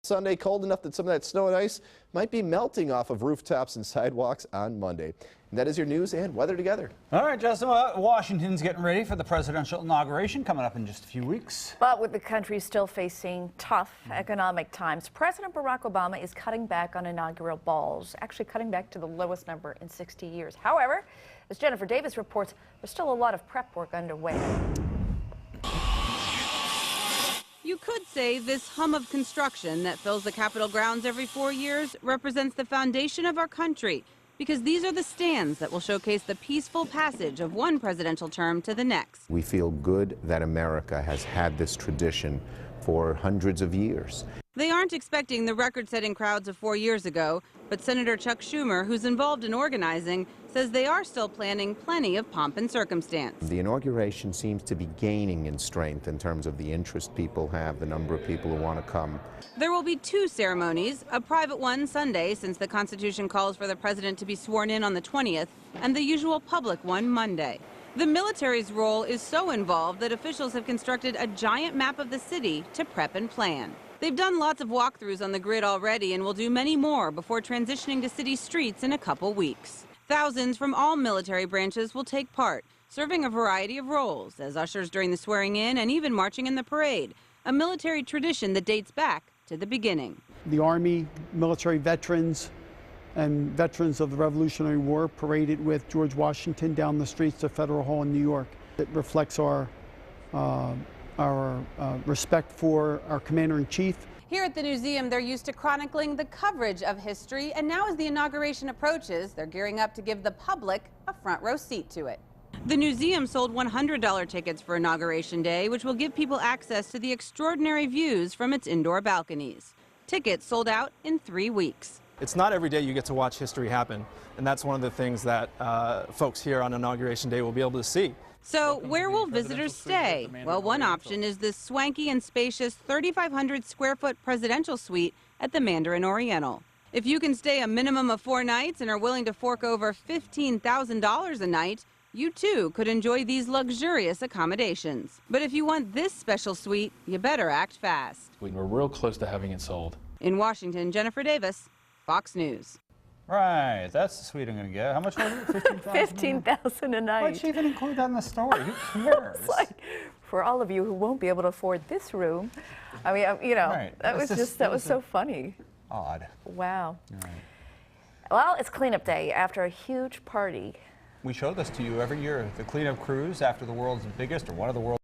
Sunday, cold enough that some of that snow and ice might be melting off of rooftops and sidewalks on Monday. And that is your news and weather together. All right, Justin, Washington's getting ready for the presidential inauguration coming up in just a few weeks. But with the country still facing tough economic times, President Barack Obama is cutting back on inaugural balls, actually cutting back to the lowest number in 60 years. However, as Jennifer Davis reports, there's still a lot of prep work underway. You could say this hum of construction that fills the Capitol grounds every 4 years represents the foundation of our country, because these are the stands that will showcase the peaceful passage of one presidential term to the next. We feel good that America has had this tradition for hundreds of years. They aren't expecting the record-setting crowds of 4 years ago, but Senator Chuck Schumer, who's involved in organizing, says they are still planning plenty of pomp and circumstance. The inauguration seems to be gaining in strength in terms of the interest people have, the number of people who want to come. There will be two ceremonies, a private one Sunday, since the Constitution calls for the president to be sworn in on the 20th, and the usual public one Monday. The military's role is so involved that officials have constructed a giant map of the city to prep and plan. They've done lots of walkthroughs on the grid already and will do many more before transitioning to city streets in a couple weeks. Thousands from all military branches will take part, serving a variety of roles, as ushers during the swearing-in and even marching in the parade, a military tradition that dates back to the beginning. The Army, military veterans, and veterans of the Revolutionary War paraded with George Washington down the streets of Federal Hall in New York. It reflects our respect for our Commander-in-Chief. Here at the Newseum, they're used to chronicling the coverage of history, and now as the inauguration approaches, they're gearing up to give the public a front row seat to it. The Newseum sold $100 tickets for Inauguration Day, which will give people access to the extraordinary views from its indoor balconies. Tickets sold out in 3 weeks. It's not every day you get to watch history happen, and that's one of the things that folks here on Inauguration Day will be able to see. So where will visitors stay? Well, one option is this swanky and spacious 3,500 square foot presidential suite at the Mandarin Oriental. If you can stay a minimum of 4 nights and are willing to fork over $15,000 a night, you too could enjoy these luxurious accommodations. But if you want this special suite, you better act fast. We're real close to having it sold. In Washington, Jennifer Davis, Fox News. Right, that's the suite I'm going to get. How much was it? $15,000? $15,000 a night. Why'd you even include that in the story? Who cares? It's like, for all of you who won't be able to afford this room, I mean, you know, Right. that was so funny. Odd. Wow. Right. Well, it's cleanup day after a huge party. We show this to you every year. The cleanup crews after the world's biggest, or one of the world's